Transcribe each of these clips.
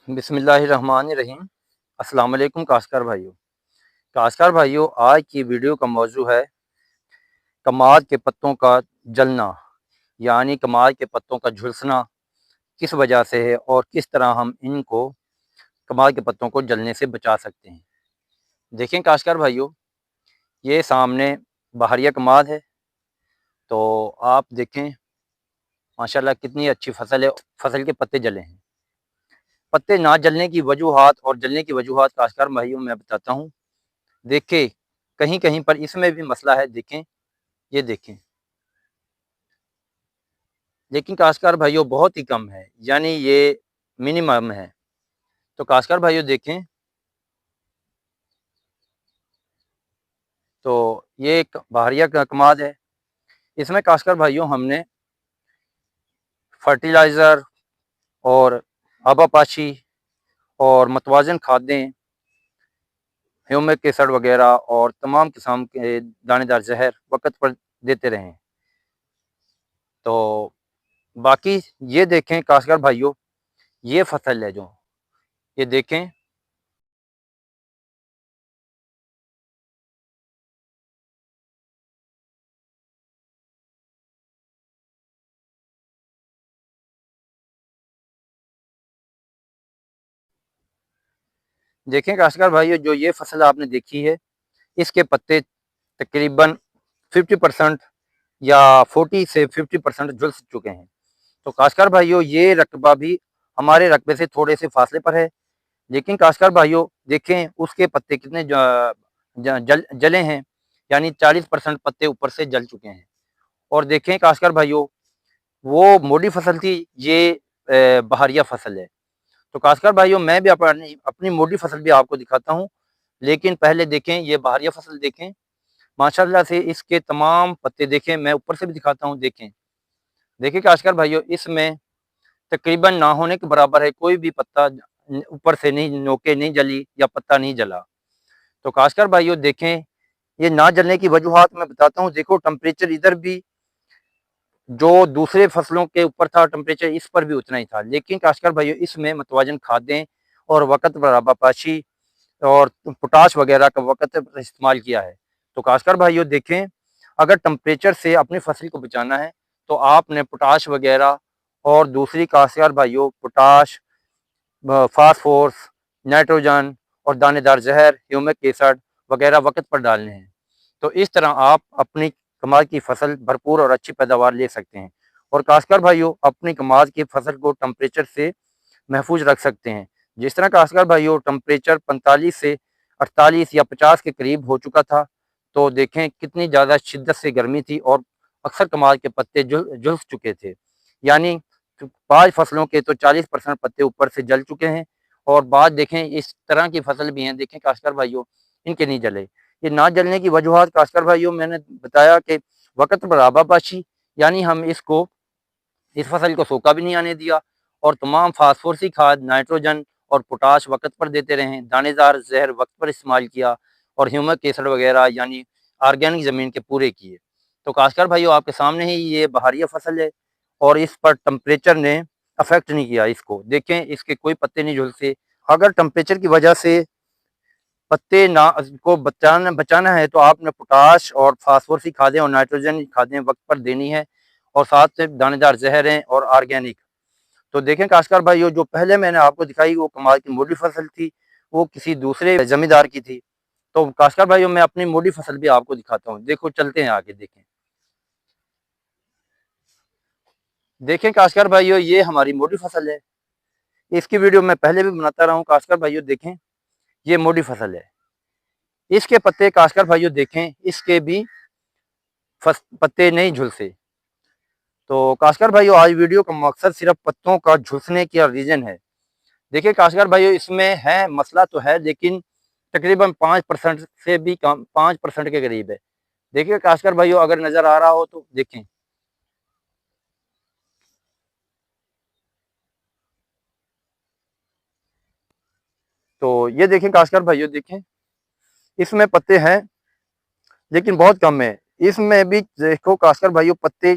बिस्मिल्लाहिर्रहमानिर्रहीम। अस्सलाम वालेकुम काश्तकार भाइयों। काश्तकार भाइयों, आज की वीडियो का मौजू है कमाद के पत्तों का जलना, यानी कमाद के पत्तों का झुलसना किस वजह से है और किस तरह हम इनको कमाद के पत्तों को जलने से बचा सकते हैं। देखें काश्तकार भाइयों, ये सामने बहरिया कमाद है, तो आप देखें माशाल्लाह कितनी अच्छी फसल है। फसल के पत्ते जले हैं। पत्ते ना जलने की वजूहात और जलने की वजूहात काश्तकार भाइयों मैं बताता हूँ। देखें, कहीं कहीं पर इसमें भी मसला है। देखें, ये देखें, लेकिन काश्तकार भाइयों बहुत ही कम है, यानी ये मिनिमम है। तो काश्तकार भाइयों देखें, तो ये एक बहरिया का कमाद है। इसमें काश्तकार भाइयों हमने फर्टिलाइज़र और आबापाशी और मतवाजन खादें, ह्यूमिक एसिड वगैरह और तमाम किस्म के दानेदार जहर वक्त पर देते रहें। तो बाकी ये देखें काश्तकार भाइयों, ये फसल है जो, ये देखें, देखें काश्तकार भाइयों, जो ये फसल आपने देखी है, इसके पत्ते तकरीबन 50% या 40 से 50% झुलस चुके हैं। तो काश्तकार भाइयों, ये रकबा भी हमारे रकबे से थोड़े से फासले पर है, लेकिन काश्तकार भाइयों देखें उसके पत्ते कितने जले हैं, यानी 40% पत्ते ऊपर से जल चुके हैं। और देखें काश्तकार भाइयों, वो मोटी फसल थी, ये बहरिया फसल है। तो काश्तकार भाइयों, मैं भी अपनी अपनी मोटी फसल भी आपको दिखाता हूँ, लेकिन पहले देखें ये बहरिया फसल देखें। माशाल्लाह से इसके तमाम पत्ते देखें, मैं ऊपर से भी दिखाता हूँ। देखें, देखिए काश्तकार भाइयों, इसमें तकरीबन ना होने के बराबर है, कोई भी पत्ता ऊपर से नहीं, नोके नहीं जली या पत्ता नहीं जला। तो काश्तकार भाइयों देखें, ये ना जलने की वजूहात मैं बताता हूँ। देखो टेम्परेचर इधर भी जो दूसरे फसलों के ऊपर था टेम्परेचर, इस पर भी उतना ही था, लेकिन काश्तकार भाइयों इसमें मतवाजन खादें और वक़्त पर आबापाशी और पोटाश वगैरह का वक़्त पर इस्तेमाल किया है। तो काश्तकार भाइयों देखें, अगर टेम्परेचर से अपनी फसल को बचाना है, तो आपने पोटाश वगैरह और दूसरी काश्तकार भाइयों पोटाश, फास्फोरस, नाइट्रोजन और दानेदार जहर, ह्यूमिक एसिड वगैरह वक़्त पर डालने हैं। तो इस तरह आप अपनी कमाद की फसल भरपूर और अच्छी पैदावार ले सकते हैं। और काश्तकार भाइयों, अपनी कमाद की फसल को टेम्परेचर से महफूज रख सकते हैं। जिस तरह काश्तकार भाइयों टेम्परेचर 45 से 48 या 50 के करीब हो चुका था, तो देखें कितनी ज़्यादा शिद्दत से गर्मी थी और अक्सर कमाद के पत्ते झुलस चुके थे। यानी 5 फसलों के तो 40% पत्ते ऊपर से जल चुके हैं। और बाद देखें इस तरह की फसल भी हैं, देखें काश्तकार भाइयों, इनके नहीं जले। ये ना जलने की वजूहात काश्तकार भाइयों मैंने बताया कि वक़्त पर आबापाशी, यानी हम इसको, इस फसल को सूखा भी नहीं आने दिया और तमाम फास्फोरसी खाद, नाइट्रोजन और पोटाश वक़्त पर देते रहे, दानेदार ज़हर वक़्त पर इस्तेमाल किया और ह्यूमिक एसिड वगैरह यानी ऑर्गेनिक ज़मीन के पूरे किए। तो काश्तकार भाइयों, आपके सामने ही ये बहरिया फसल है और इस पर टेम्परेचर ने अफ़ेक्ट नहीं किया इसको। देखें, इसके कोई पत्ते नहीं झुलसे। अगर टेम्परेचर की वजह से पत्ते ना को बचाना बचाना है, तो आपने पोटाश और फास्फोरस की खादें और नाइट्रोजन की खादें वक्त पर देनी है, और साथ से दानेदार जहरें और ऑर्गेनिक। तो देखें काश्तकार भाइयों, जो पहले मैंने आपको दिखाई वो कमाल की मोटी फसल थी, वो किसी दूसरे जमींदार की थी। तो काश्तकार भाइयों, मैं अपनी मोटी फसल भी आपको दिखाता हूँ। देखो, चलते हैं आगे। देखें, देखें काश्तकार भाइयों, ये हमारी मोटी फसल है। इसकी वीडियो मैं पहले भी बनाता रहा हूँ। काश्तकार भाइयों देखें, ये मोटी फसल है। इसके पत्ते काश्तकार भाइयों देखें, इसके भी पत्ते नहीं झुलसे। तो काश्तकार भाइयों, आज वीडियो का मकसद सिर्फ पत्तों का झुलसने का रीज़न है। देखिए काश्तकार भाइयों, इसमें है मसला तो है, लेकिन तकरीबन 5% से भी कम, 5% के करीब है। देखिए काश्तकार भाइयों, अगर नज़र आ रहा हो तो देखें। तो ये देखें काश्तकार भाइयों, देखें इसमें पत्ते हैं, लेकिन बहुत कम है। इसमें भी देखो काश्तकार भाइयों, पत्ते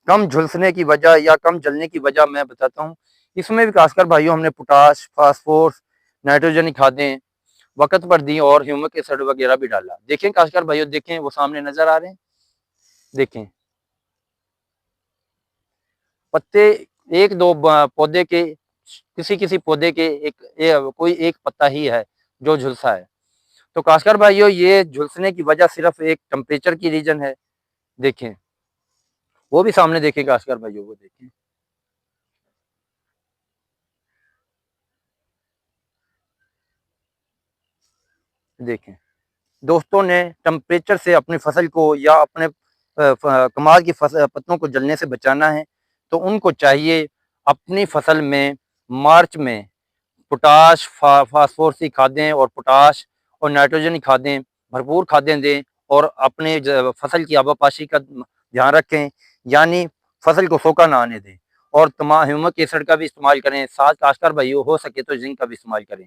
कम झुलसने की वजह या कम जलने की वजह मैं बताता हूँ। इसमें भी खासकर भाइयों हमने पोटाश, फास्फोरस, नाइट्रोजन खादें वक्त पर दी और ह्यूमिक एसिड वगैरह भी डाला। देखें खासकर भाइयों, देखें वो सामने नजर आ रहे हैं, देखें पत्ते एक दो पौधे के, किसी किसी पौधे के कोई एक पत्ता ही है जो झुलसा है। तो खासकर भाइयों ये झुलसने की वजह सिर्फ एक टेम्परेचर की रीजन है। देखें वो भी सामने, देखें खासकर भाइयों वो देखें, देखें दोस्तों ने टेम्परेचर से अपनी फसल को या अपने कमाल की पत्तों को जलने से बचाना है, तो उनको चाहिए अपनी फसल में मार्च में पोटाश, फास्फोरस की खादें और पोटाश और नाइट्रोजन की खादें, भरपूर खादें दें और अपने फसल की आबापाशी का ध्यान रखें, यानी फसल को सोखा ना आने दें और तमाम ह्यूमिक एसिड का भी इस्तेमाल करें। साथ काश्तकार भाइयों हो सके तो जिंक का भी इस्तेमाल करें।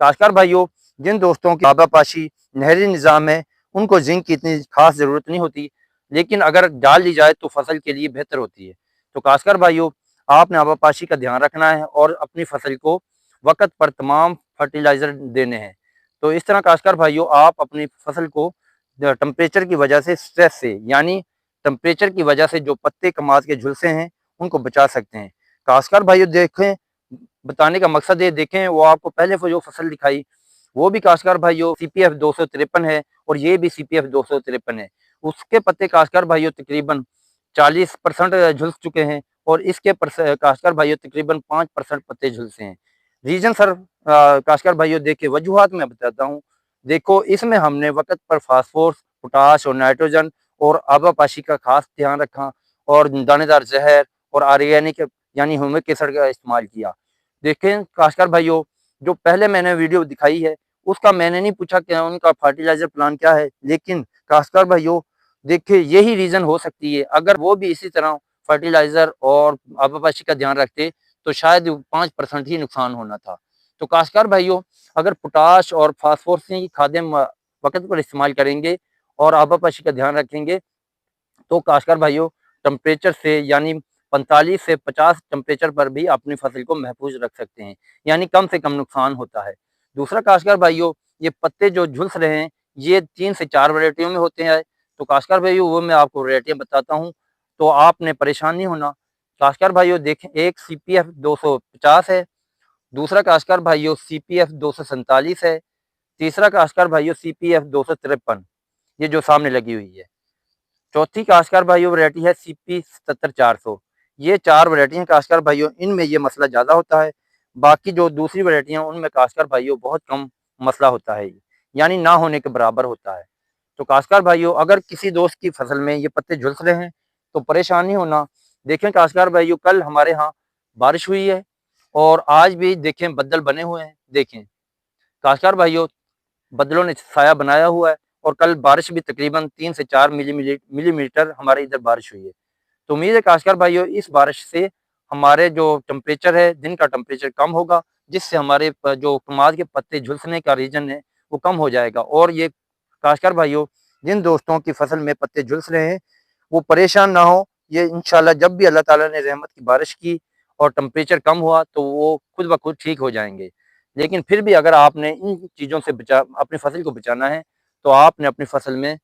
काश्तकार भाइयों जिन दोस्तों की आबापाशी नहरी निज़ाम है उनको जिंक की इतनी खास ज़रूरत नहीं होती, लेकिन अगर डाल दी जाए तो फसल के लिए बेहतर होती है। तो काश्तकार भाइयों आपने आबापाशी का ध्यान रखना है और अपनी फसल को वक़्त पर तमाम फर्टिलाइज़र देने हैं। तो इस तरह काश्तकार भाइयों आप अपनी फसल को टेम्परेचर की वजह से, स्ट्रेस से, यानी टेम्परेचर की वजह से जो पत्ते कमाज के झुलसे हैं उनको बचा सकते हैं। काश्तकार भाइयों देखें, बताने का मकसद ये देखें, वो आपको पहले वो जो फसल दिखाई वो भी काश्तकार भाइयों CPF 253 है और ये भी CPF 253 है। उसके पत्ते काश्तकार भाइयों तकरीबन 40% झुलस चुके हैं और इसके काश्तकार भाइयों तकरीबन 5% पत्ते झुलसे हैं। रीजन सर काश्तकार भाइयों देखिए वजूहात मैं बताता हूँ। देखो इसमें हमने वक़्त पर फास्फोरस, पोटाश और नाइट्रोजन और आबापाशी का खास ध्यान रखा और दानेदार जहर और ऑर्गेनिक यानी ह्यूमिक एसिड का इस्तेमाल किया। देखें काश्तकार भाइयों जो पहले मैंने वीडियो दिखाई है उसका मैंने नहीं पूछा कि उनका फर्टिलाइजर प्लान क्या है, लेकिन काश्तकार भाइयों देखिए यही रीजन हो सकती है। अगर वो भी इसी तरह फर्टिलाइजर और आबापाशी का ध्यान रखते तो शायद 5% ही नुकसान होना था। तो काश्तकार भाइयों अगर पोटाश और फास्फोरस की खादें वक़्त पर इस्तेमाल करेंगे और आबापाशी का ध्यान रखेंगे तो काश्तकार भाइयों टेम्परेचर से यानी 45 से 50 टेम्परेचर पर भी अपनी फसल को महफूज रख सकते हैं, यानी कम से कम नुकसान होता है। दूसरा काश्तकार भाइयों ये पत्ते जो झुलस रहे हैं ये 3 से 4 वैरायटियों में होते हैं। तो काश्तकार भाइयों वो मैं आपको वैरायटियाँ बताता हूँ, तो आपने परेशान नहीं होना। काश्तकार भाइयों देखें, एक CPF 250 है, दूसरा काश्तकार भाइयों CPF 247 है, तीसरा काश्तकार भाइयों CPF 253 ये जो सामने लगी हुई है। चौथी काश्तकार भाइयों वैरायटी है CP 77 400। ये 4 वैरायटी हैं काश्तकार भाइयों, इनमें ये मसला ज़्यादा होता है। बाकी जो दूसरी वैरायटियाँ उनमें काश्तकार भाइयों बहुत कम मसला होता है, यानी ना होने के बराबर होता है। तो काश्तकार भाइयों अगर किसी दोस्त की फसल में ये पत्ते झुलस रहे हैं तो परेशान नहीं होना। देखें काश्तकार भाइयों कल हमारे यहाँ बारिश हुई है और आज भी देखें बदल बने हुए हैं। देखें काश्तकार भाइयों बदलों ने साया बनाया हुआ है और कल बारिश भी तकरीबन 3 से 4 मिलीमीटर हमारे इधर बारिश हुई है। तो उम्मीद है काश्तकार भाइयों इस बारिश से हमारे जो टेम्परेचर है, दिन का टेम्परेचर कम होगा, जिससे हमारे जो कमाद के पत्ते झुलसने का रीजन है वो कम हो जाएगा। और ये काश्तकार भाइयों जिन दोस्तों की फसल में पत्ते झुलस रहे हैं वो परेशान ना हो। ये इंशाल्लाह जब भी अल्लाह ताला ने रहमत की बारिश की और टेम्परेचर कम हुआ तो वो खुद ब खुद ठीक हो जाएंगे। लेकिन फिर भी अगर आपने इन चीज़ों से अपनी फसल को बचाना है तो आपने अपनी फसल में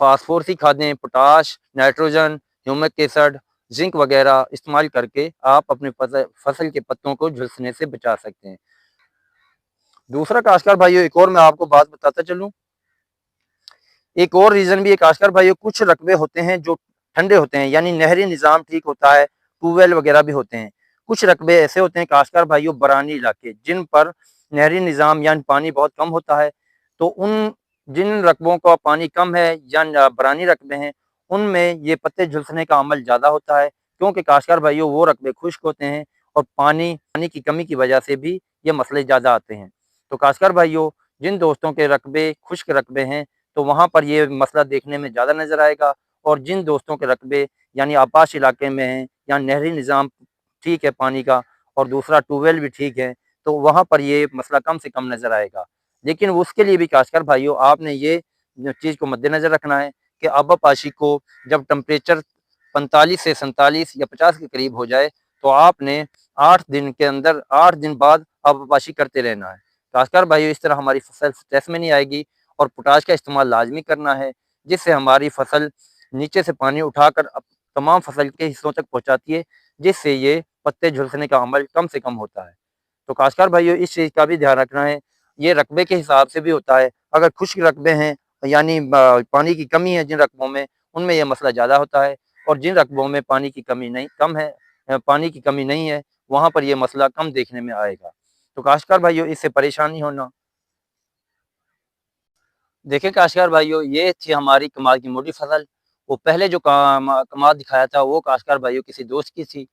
फास्फोरस की खादें, potash, nitrogen, humic acid, zinc वगैरह इस्तेमाल करके आप अपनी फसल के पत्तों को झुलसने से बचा सकते हैं। दूसरा काश्तकार भाइयों एक और मैं आपको बात बताता चलूँ, एक और रीज़न भी है काश्तकार भाइयों, कुछ रकबे होते हैं जो ठंडे होते हैं, यानी नहरी निज़ाम ठीक होता है, ट्यूबवेल वगैरह भी होते हैं। कुछ रकबे ऐसे होते हैं काश्तकार भाइयों बरानी इलाके, जिन पर नहरी निज़ाम यानी पानी बहुत कम होता है। तो उन जिन रकबों का पानी कम है या बरानी रकबे हैं, उनमें ये पत्ते झुलसने का अमल ज़्यादा होता है, क्योंकि काश्तकार भाइयों वो रकबे खुश्क होते हैं और पानी की कमी की वजह से भी ये मसले ज़्यादा आते हैं। तो काश्तकार भाइयों जिन दोस्तों के रकबे खुश्क रकबे हैं तो वहाँ पर ये मसला देखने में ज़्यादा नज़र आएगा, और जिन दोस्तों के रकबे यानी आपाश इलाके में हैं या नहरी निज़ाम ठीक है पानी का और दूसरा ट्यूबवेल भी ठीक है, तो वहाँ पर ये मसला कम से कम नज़र आएगा। लेकिन उसके लिए भी काश्तकार भाइयों आपने ये चीज़ को मद्देनज़र रखना है कि आबापाशी को जब टेम्परेचर 45 से 47 या 50 के करीब हो जाए तो आपने 8 दिन के अंदर 8 दिन बाद आबापाशी करते रहना है। काश्तकार भाइयों, इस तरह हमारी फसल स्ट्रेस में नहीं आएगी और पोटाश का इस्तेमाल लाजमी करना है, जिससे हमारी फसल नीचे से पानी उठाकर तमाम फसल के हिस्सों तक पहुँचाती है, जिससे ये पत्ते झुलसने का अमल कम से कम होता है। तो काश्तकार भाइयों, इस चीज़ का भी ध्यान रखना है, ये रकबे के हिसाब से भी होता है। अगर खुश्क रकबे हैं, यानी पानी की कमी है जिन रकबों में, उनमें यह मसला ज़्यादा होता है, और जिन रकबों में पानी की कमी नहीं कम है पानी की कमी नहीं है, वहाँ पर ये मसला कम देखने में आएगा। तो काश्तकार भाइयों, इससे परेशान नहीं होना। देखिए काश्तकार भाइयों, ये थी हमारी कमाल की मोटी फसल। वो पहले जो कमाल दिखाया था वो काश्तकार भाइयों किसी दोस्त की थी।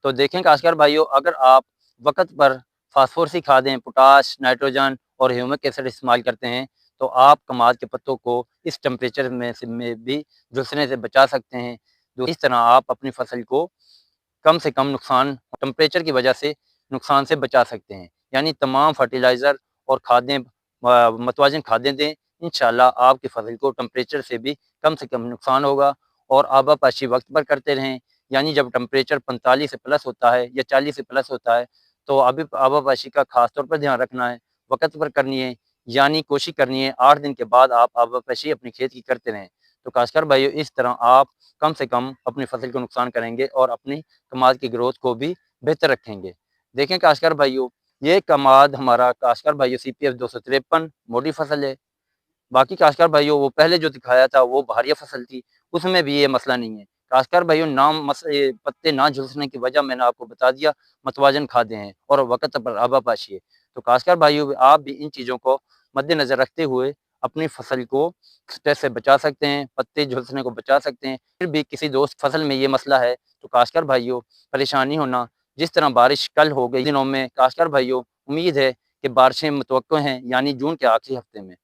तो देखें काश्तकार भाइयों, अगर आप वक़्त पर फास्फोरसी खादें, पोटाश, नाइट्रोजन और ह्यूमिक एसिड इस्तेमाल करते हैं, तो आप कमाद के पत्तों को इस टेम्परेचर में भी झुलसने से बचा सकते हैं। तो इस तरह आप अपनी फसल को कम से कम नुकसान टेम्परेचर की वजह से नुकसान से बचा सकते हैं। यानी तमाम फर्टिलाइज़र और खादें मतवाज़िन खादें दें, इंशाअल्लाह आपकी फसल को टेम्परेचर से कम नुकसान होगा। और आबापाशी वक़्त पर करते रहें, यानी जब टेम्परेचर 45 से प्लस होता है या 40 से प्लस होता है, तो अभी आबापाशी का ख़ास तौर पर ध्यान रखना है, वक़्त पर करनी है, यानी कोशिश करनी है 8 दिन के बाद आप आबापाशी अपने खेत की करते रहें। तो काश्तकार भाइयों, इस तरह आप कम से कम अपनी फसल को नुकसान करेंगे और अपनी कमाद की ग्रोथ को भी बेहतर रखेंगे। देखें काश्तकार भाइयों, ये कमाद हमारा काश्तकार भाइयों CPF 253 मोटी फसल है। बाकी काश्तकार भाइयों, वो पहले जो दिखाया था वो बहारिया फसल थी, उसमें भी ये मसला नहीं है। काश्तकार भाइयों, ये पत्ते ना झुलसने की वजह मैंने आपको बता दिया, मतवाज़न खादें हैं और वक़्त पर आबापाशी है। तो काश्तकार भाइयों, आप भी इन चीज़ों को मद्देनज़र रखते हुए अपनी फसल को स्ट्रेस से बचा सकते हैं, पत्ते झुलसने को बचा सकते हैं। फिर भी किसी दोस्त फसल में ये मसला है, तो काश्तकार भाइयों परेशान नहीं होना। जिस तरह बारिश कल हो गई दिनों में, काश्तकार भाइयों उम्मीद है कि बारिशें मुतवक्को हैं, यानी जून के आखिरी हफ्ते में।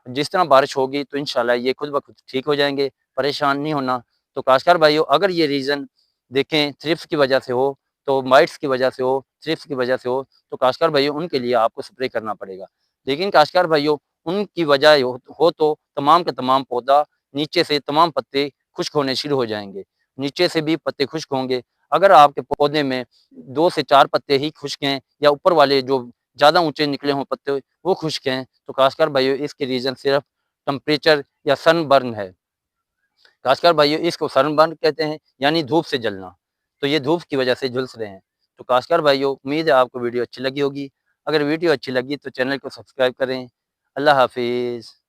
जिस तरह बारिश होगी तो इंशाल्लाह ये खुद ब खुद ठीक हो जाएँगे, परेशान नहीं होना। तो काश्तकार भाइयों, अगर ये रीज़न देखें थ्रिप्स की वजह से हो, तो माइट्स की वजह से हो, थ्रिप्स की वजह से हो, तो काश्तकार भाइयों उनके लिए आपको स्प्रे करना पड़ेगा। लेकिन काश्तकार भाइयों, उनकी वजह हो तो तमाम का तमाम पौधा नीचे से तमाम पत्ते खुश्क होने शुरू हो जाएँगे। नीचे से भी पत्ते खुश्क होंगे। अगर आपके पौधे में 2 से 4 पत्ते ही खुश्क हैं या ऊपर वाले जो ज़्यादा ऊँचे निकले हों पत्ते वो खुश्क हैं, तो काश्तकार भाइयों इसके रीज़न सिर्फ़ टेम्परेचर या सनबर्न है। काश्तकार भाइयों, इसको सनबर्न कहते हैं, यानी धूप से जलना। तो ये धूप की वजह से झुलस रहे हैं। तो काश्तकार भाइयों, उम्मीद है आपको वीडियो अच्छी लगी होगी। अगर वीडियो अच्छी लगी तो चैनल को सब्सक्राइब करें। अल्लाह हाफ़िज़।